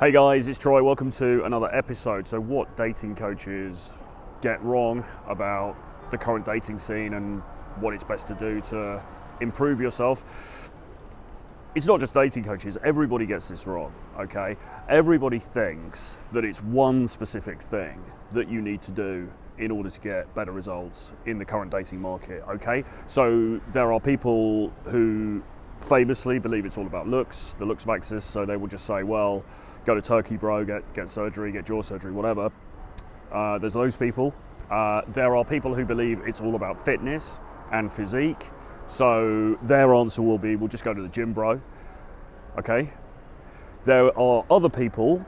Hey guys, it's Troy. Welcome to another episode. So what dating coaches get wrong about the current dating scene and what it's best to do to improve yourself. It's not just dating coaches, everybody gets this wrong, okay? Everybody thinks that it's one specific thing that you need to do in order to get better results in the current dating market, okay? So there are people who famously believe it's all about looks, the looks axis, so they will just say, well, go to Turkey, bro, get surgery, get jaw surgery, whatever. There's those people. There are people who believe it's all about fitness and physique. So their answer will be, we'll just go to the gym, bro. Okay. There are other people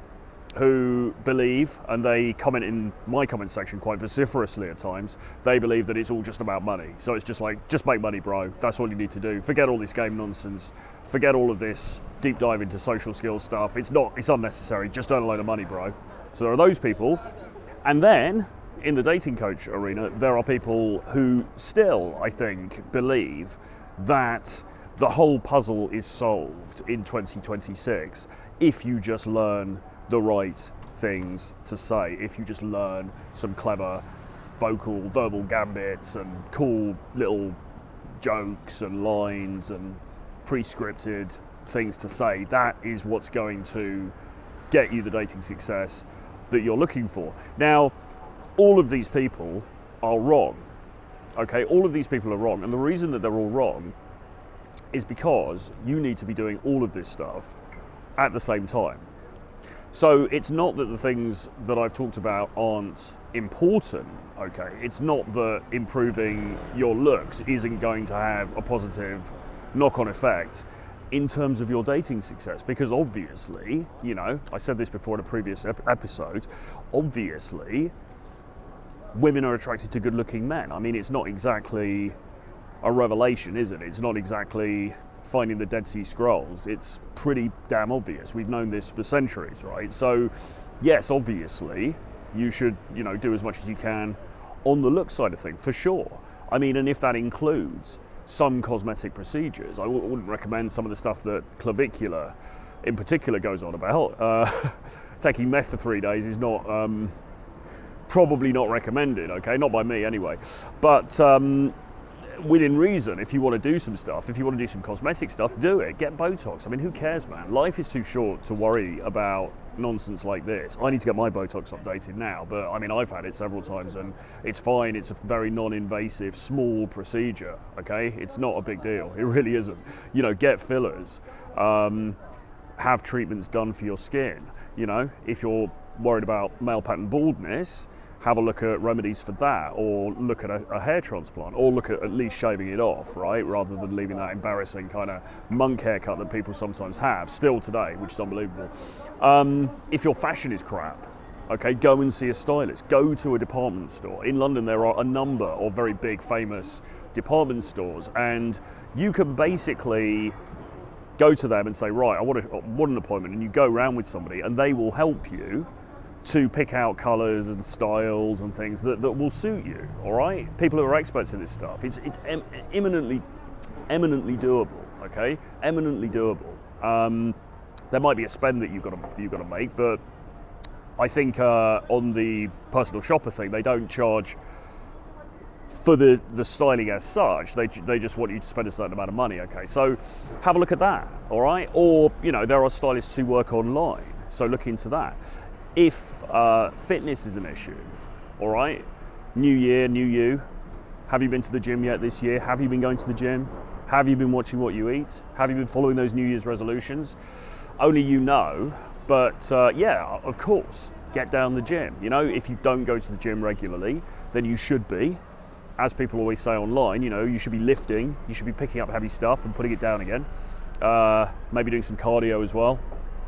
who believe, and they comment in my comment section quite vociferously at times, they believe that it's all just about money. So it's just like, just make money, bro. That's all you need to do. Forget all this game nonsense. Forget all of this deep dive into social skills stuff. It's unnecessary. Just earn a load of money, bro. So there are those people. And then in the dating coach arena, there are people who still, I think, believe that the whole puzzle is solved in 2026 if you just learn the right things to say, if you just learn some clever verbal gambits and cool little jokes and lines and pre-scripted things to say. That is what's going to get you the dating success that you're looking for. Now, all of these people are wrong, okay? All of these people are wrong, and the reason that they're all wrong is because you need to be doing all of this stuff at the same time. So it's not that the things that I've talked about aren't important, okay? It's not that improving your looks isn't going to have a positive knock-on effect in terms of your dating success, because obviously, you know, I said this before in a previous episode, obviously, women are attracted to good-looking men. I mean, it's not exactly a revelation, is it? It's not exactly finding the Dead Sea Scrolls. It's pretty damn obvious. We've known this for centuries, right? So yes, obviously you should, you know, do as much as you can on the look side of things, for sure. I mean, and if that includes some cosmetic procedures, I wouldn't recommend some of the stuff that Clavicular in particular goes on about. Taking meth for 3 days is not probably not recommended, okay? Not by me anyway. But within reason, if you want to do some stuff, if you want to do some cosmetic stuff, do it. Get Botox. I mean, who cares, man? Life is too short to worry about nonsense like this. I need to get my Botox updated now, but I mean, I've had it several times and it's fine. It's a very non-invasive, small procedure, okay? It's not a big deal. It really isn't. You know, get fillers. Have treatments done for your skin. You know, if you're worried about male pattern baldness, have a look at remedies for that, or look at a hair transplant, or look at least shaving it off, right? Rather than leaving that embarrassing kind of monk haircut that people sometimes have, still today, which is unbelievable. If your fashion is crap, okay, go and see a stylist. Go to a department store. In London, there are a number of very big, famous department stores, and you can basically go to them and say, right, I want an appointment, and you go around with somebody, and they will help you to pick out colours and styles and things that will suit you, all right? People who are experts in this stuff. It's eminently doable, okay? Eminently doable. There might be a spend that you've got to make, but I think on the personal shopper thing, they don't charge for the styling as such. They just want you to spend a certain amount of money, okay? So have a look at that, all right? Or, you know, there are stylists who work online, so look into that. If fitness is an issue, all right, new year, new you. Have you been to the gym yet this year? Have you been going to the gym? Have you been watching what you eat? Have you been following those New Year's resolutions? Only you know, but yeah, of course, get down the gym. You know, if you don't go to the gym regularly, then you should be. As people always say online, you know, you should be lifting, you should be picking up heavy stuff and putting it down again. Maybe doing some cardio as well.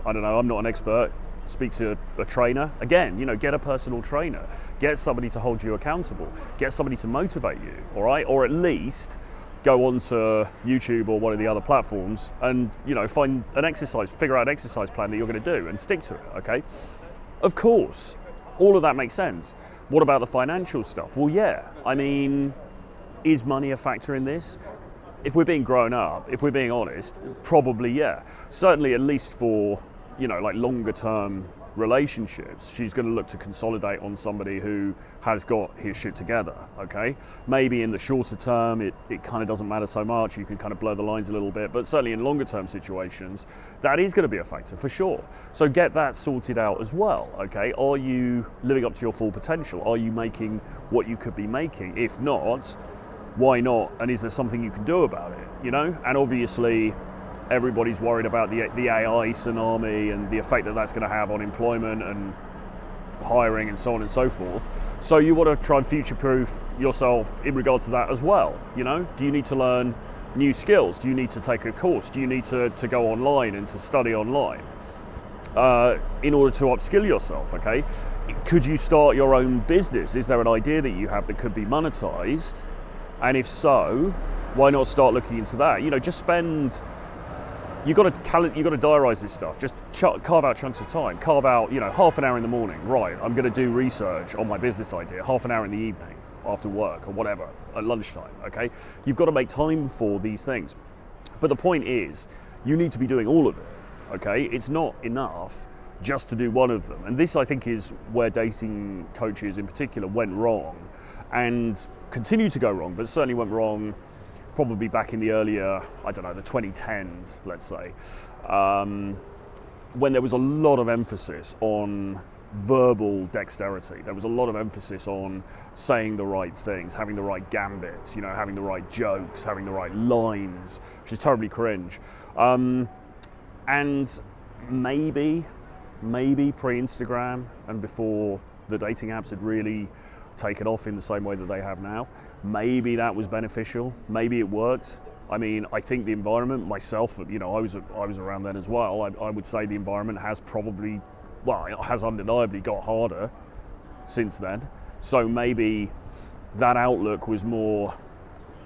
I don't know, I'm not an expert. Speak to a trainer. Again, you know, get a personal trainer. Get somebody to hold you accountable. Get somebody to motivate you, all right? Or at least go onto YouTube or one of the other platforms and, you know, figure out an exercise plan that you're going to do and stick to it, okay? Of course, all of that makes sense. What about the financial stuff? Well, yeah, I mean, is money a factor in this? If we're being grown up, if we're being honest, probably yeah. Certainly at least for like longer term relationships, she's going to look to consolidate on somebody who has got his shit together. Okay, maybe in the shorter term it kind of doesn't matter so much, you can kind of blur the lines a little bit, but certainly in longer term situations that is going to be a factor for sure. So get that sorted out as well. Okay, are you living up to your full potential? Are you making what you could be making? If not, why not? And is there something you can do about it? And obviously everybody's worried about the AI tsunami and the effect that that's going to have on employment and hiring and so on and so forth. So you want to try and future-proof yourself in regard to that as well. Do you need to learn new skills? Do you need to take a course? Do you need to go online and to study online in order to upskill yourself? Okay, could you start your own business? Is there an idea that you have that could be monetized? And if so, why not start looking into that? Just spend. You've got to diarise this stuff. Just carve out chunks of time. Carve out, half an hour in the morning. Right, I'm going to do research on my business idea. Half an hour in the evening after work or whatever at lunchtime. Okay, you've got to make time for these things. But the point is, you need to be doing all of it. Okay, it's not enough just to do one of them. And this, I think, is where dating coaches in particular went wrong, and continue to go wrong. But certainly went wrong. Probably back in the earlier, the 2010s, let's say, when there was a lot of emphasis on verbal dexterity. There was a lot of emphasis on saying the right things, having the right gambits, having the right jokes, having the right lines, which is terribly cringe. And maybe pre-Instagram and before the dating apps had really taken off in the same way that they have now, maybe that was beneficial, maybe it worked. I mean, I think the environment, myself, I was around then as well. I would say the environment has it has undeniably got harder since then. So maybe that outlook was more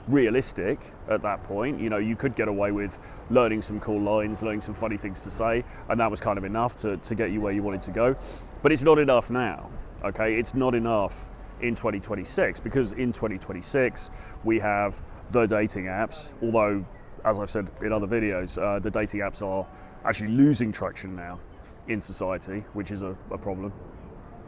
realistic at that point. You could get away with learning some cool lines, learning some funny things to say, and that was kind of enough to get you where you wanted to go. But it's not enough now, okay? It's not enough in 2026, because in 2026 we have the dating apps, although, as I've said in other videos, the dating apps are actually losing traction now in society, which is a problem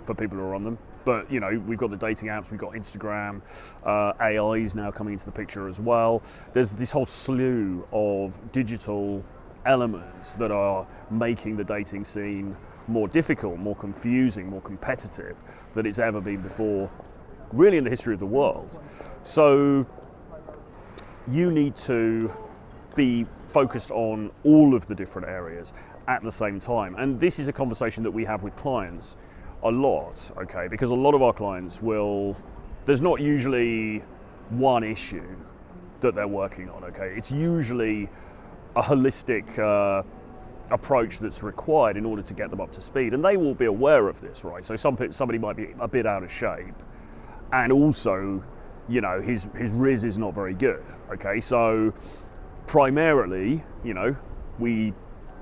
for people who are on them. But we've got the dating apps, we've got Instagram, AI is now coming into the picture as well. There's this whole slew of digital elements that are making the dating scene more difficult, more confusing, more competitive than it's ever been before, really in the history of the world. So you need to be focused on all of the different areas at the same time. And this is a conversation that we have with clients a lot, okay? Because a lot of our clients there's not usually one issue that they're working on, okay? It's usually a holistic approach that's required in order to get them up to speed, and they will be aware of this, right? So somebody might be a bit out of shape, and also, his Riz is not very good, okay? So primarily, we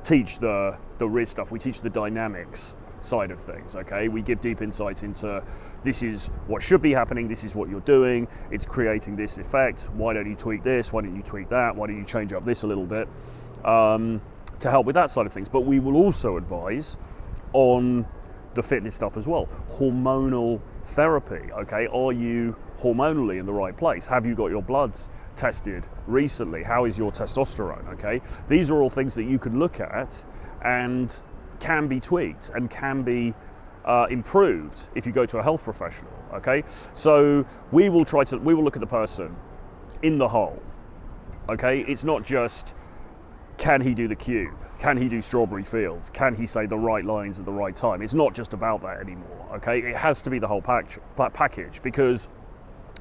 teach the Riz stuff, we teach the dynamics side of things, okay? We give deep insights into this is what should be happening, this is what you're doing, it's creating this effect, why don't you tweak this, why don't you tweak that, why don't you change up this a little bit, to help with that side of things. But we will also advise on the fitness stuff as well. Hormonal therapy, okay? Are you hormonally in the right place? Have you got your bloods tested recently? How is your testosterone, okay? These are all things that you can look at and can be tweaked and can be improved if you go to a health professional, okay? So we will look at the person in the whole, okay? It's not just, can he do the cube? Can he do Strawberry Fields? Can he say the right lines at the right time? It's not just about that anymore, okay? It has to be the whole package, because,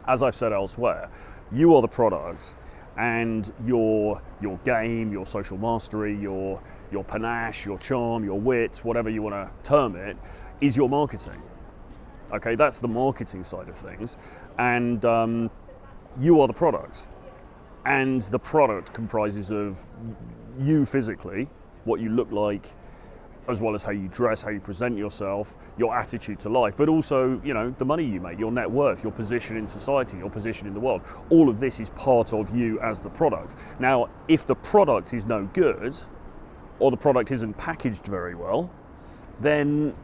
as I've said elsewhere, you are the product, and your game, your social mastery, your panache, your charm, your wit, whatever you want to term it, is your marketing. Okay, that's the marketing side of things, and you are the product, and the product comprises of you physically, what you look like, as well as how you dress, how you present yourself, your attitude to life, but also, the money you make, your net worth, your position in society, your position in the world. All of this is part of you as the product. Now, if the product is no good, or the product isn't packaged very well, then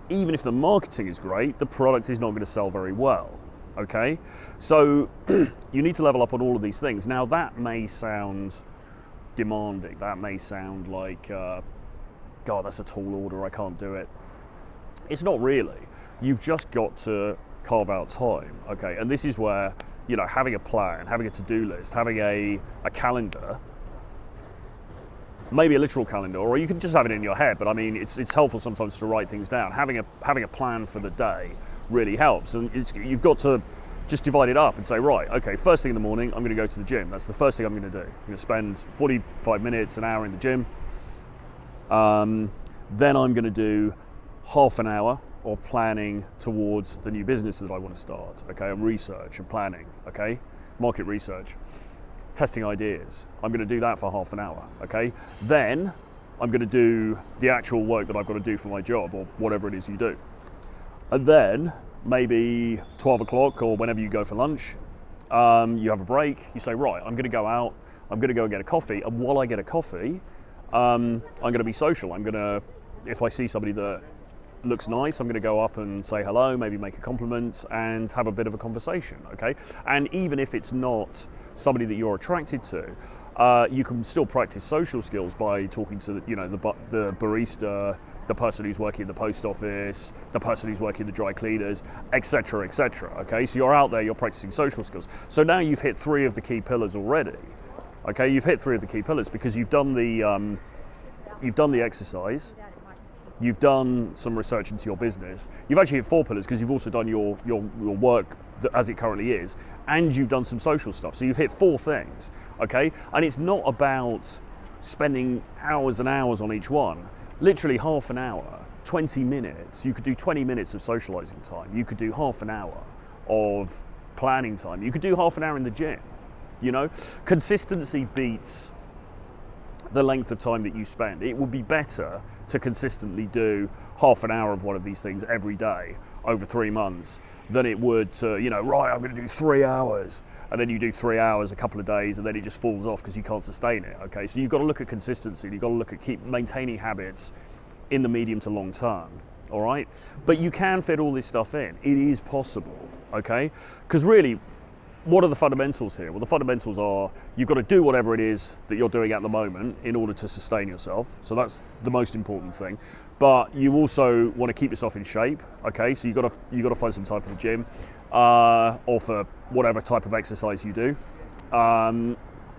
even if the marketing is great, the product is not going to sell very well. Okay, so you need to level up on all of these things. Now that may sound demanding, that may sound like, God, that's a tall order, I can't do it. It's not really. You've just got to carve out time, okay? And this is where, having a plan, having a to-do list, having a calendar, maybe a literal calendar, or you can just have it in your head, but I mean, it's helpful sometimes to write things down. Having a plan for the day really helps, and you've got to just divide it up and say, right, okay, first thing in the morning, I'm going to go to the gym. That's the first thing I'm going to do. I'm going to spend 45 minutes, an hour in the gym. Then I'm going to do half an hour of planning towards the new business that I want to start, okay, and research and planning, okay, market research, testing ideas. I'm going to do that for half an hour, okay. Then I'm going to do the actual work that I've got to do for my job or whatever it is you do. And then maybe 12 o'clock or whenever you go for lunch, you have a break, you say, right, I'm going to go out, I'm going to go and get a coffee, and while I get a coffee, I'm going to be social. If I see somebody that looks nice, I'm going to go up and say hello, maybe make a compliment and have a bit of a conversation, okay? And even if it's not somebody that you're attracted to, you can still practice social skills by talking to the barista, the person who's working in the post office, the person who's working in the dry cleaners, etc., etc. Okay, so you're out there, you're practicing social skills. So now you've hit 3 of the key pillars already. Okay, you've hit 3 of the key pillars because you've done the exercise, you've done some research into your business. You've actually hit 4 pillars because you've also done your work as it currently is, and you've done some social stuff. So you've hit 4 things. Okay, and it's not about spending hours and hours on each one. Literally half an hour, 20 minutes, you could do 20 minutes of socializing time. You could do half an hour of planning time. You could do half an hour in the gym. Consistency beats the length of time that you spend. It would be better to consistently do half an hour of one of these things every day over 3 months than it would to, right, I'm going to do 3 hours. And then you do 3 hours a couple of days and then it just falls off because you can't sustain it, okay? So you've got to look at consistency, you've got to look at keep maintaining habits in the medium to long term, all right? But you can fit all this stuff in. It is possible, okay? Because really, what are the fundamentals here? Well, the fundamentals are you've got to do whatever it is that you're doing at the moment in order to sustain yourself. So that's the most important thing. But you also want to keep yourself in shape, okay? So you've got to find some time for the gym. Or for whatever type of exercise you do.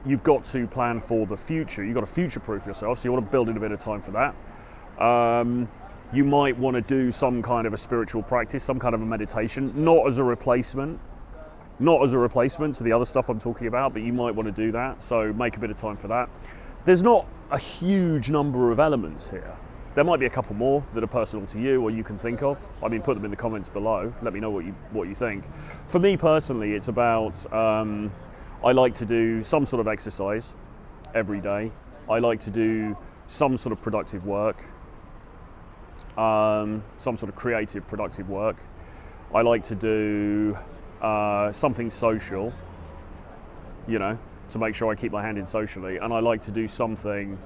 You've got to plan for the future. You've got to future-proof yourself, so you want to build in a bit of time for that. You might want to do some kind of a spiritual practice, some kind of a meditation, not as a replacement to the other stuff I'm talking about, but you might want to do that, so make a bit of time for that. There's not a huge number of elements here. There might be a couple more that are personal to you or you can think of. I mean, put them in the comments below. Let me know what you think. For me personally, it's about, I like to do some sort of exercise every day. I like to do some sort of productive work, some sort of creative, productive work. I like to do something social, to make sure I keep my hand in socially. And I like to do something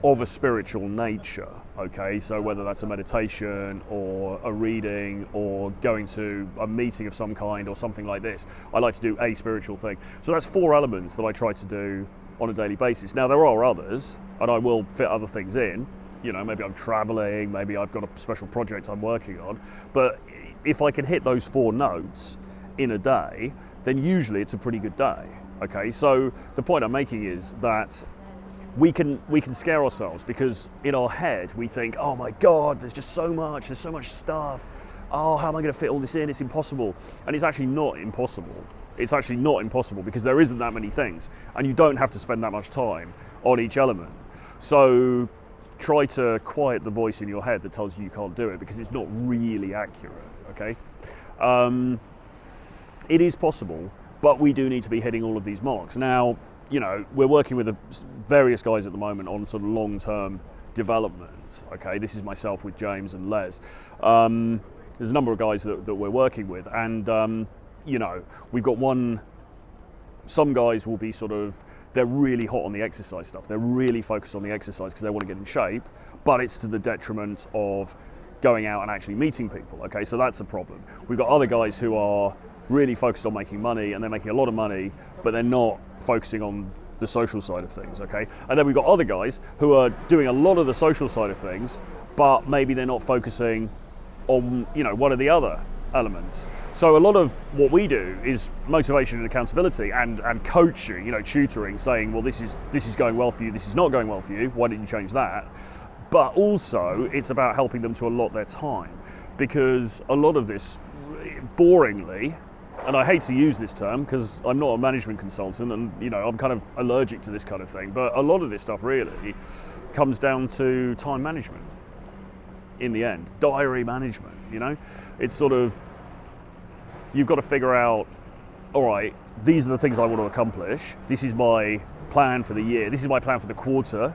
of a spiritual nature, okay? So whether that's a meditation or a reading or going to a meeting of some kind or something like this, I like to do a spiritual thing. So that's 4 elements that I try to do on a daily basis. Now there are others, and I will fit other things in. Maybe I'm traveling, maybe I've got a special project I'm working on, but if I can hit those 4 notes in a day, then usually it's a pretty good day, okay? So the point I'm making is that we can scare ourselves because in our head we think, oh my God, there's so much stuff. Oh, how am I going to fit all this in? It's impossible. And it's actually not impossible. It's actually not impossible because there isn't that many things and you don't have to spend that much time on each element. So try to quiet the voice in your head that tells you can't do it because it's not really accurate, okay? It is possible, but we do need to be hitting all of these marks. Now, we're working with various guys at the moment on sort of long-term development, okay? This is myself with James and Les. There's a number of guys that we're working with, and, we've got some guys will be sort of they're really hot on the exercise stuff. They're really focused on the exercise because they want to get in shape, but it's to the detriment of going out and actually meeting people. Okay, so that's a problem. We've got other guys who are really focused on making money, and they're making a lot of money, but they're not focusing on the social side of things. Okay, and then we've got other guys who are doing a lot of the social side of things, but maybe they're not focusing on, you know, one of the other elements. So a lot of what we do is motivation and accountability and coaching, you know, tutoring, saying, well, this is going well for you, this is not going well for you, why didn't you change that? But also it's about helping them to allot their time, because a lot of this, boringly, and I hate to use this term because I'm not a management consultant, and you know, I'm kind of allergic to this kind of thing, but a lot of this stuff really comes down to time management. In the end, diary management, you know, it's sort of, you've got to figure out, all right, these are the things I want to accomplish, this is my plan for the year, this is my plan for the quarter,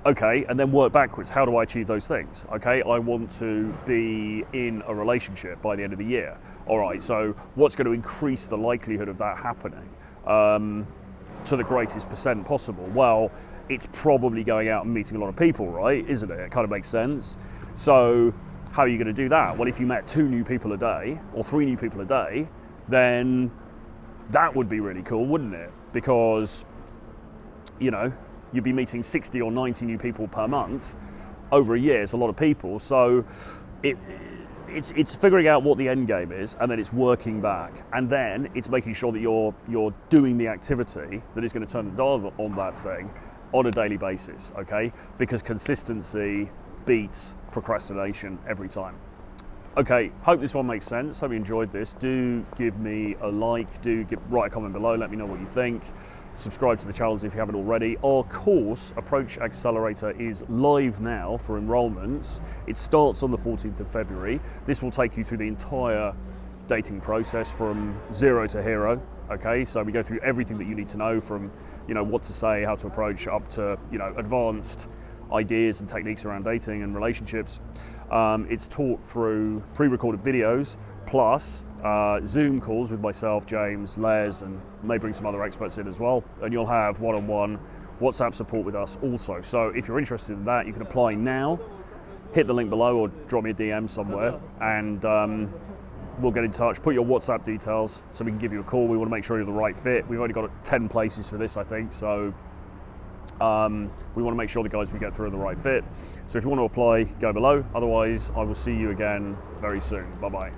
okay, and then work backwards. How do I achieve those things? Okay, I want to be in a relationship by the end of the year. All right, so what's going to increase the likelihood of that happening to the greatest percent possible? Well, it's probably going out and meeting a lot of people, right? Isn't it? It kind of makes sense. So how are you going to do that? Well, if you met 2 new people a day or 3 new people a day, then that would be really cool, wouldn't it? Because, you know, you'd be meeting 60 or 90 new people per month over a year. It's a lot of people. So it's figuring out what the end game is, and then it's working back, and then it's making sure that you're doing the activity that is going to turn the dial on that thing on a daily basis, okay? Because consistency beats procrastination every time. Okay, hope this one makes sense. Hope you enjoyed this. Do give me a like, write a comment below, let me know what you think. Subscribe to the channel if you haven't already. Our course, Approach Accelerator, is live now for enrollments. It starts on the 14th of February. This will take you through the entire dating process from zero to hero. Okay, so we go through everything that you need to know, from, you know, what to say, how to approach, up to, you know, advanced ideas and techniques around dating and relationships. It's taught through pre-recorded videos, plus Zoom calls with myself, James, Les, and may bring some other experts in as well. And you'll have one-on-one WhatsApp support with us also. So if you're interested in that, you can apply now. Hit the link below or drop me a DM somewhere, and we'll get in touch. Put your WhatsApp details so we can give you a call. We want to make sure you're the right fit. We've only got 10 places for this, I think, so we want to make sure the guys we get through are the right fit. So if you want to apply, go below. Otherwise, I will see you again very soon. Bye-bye.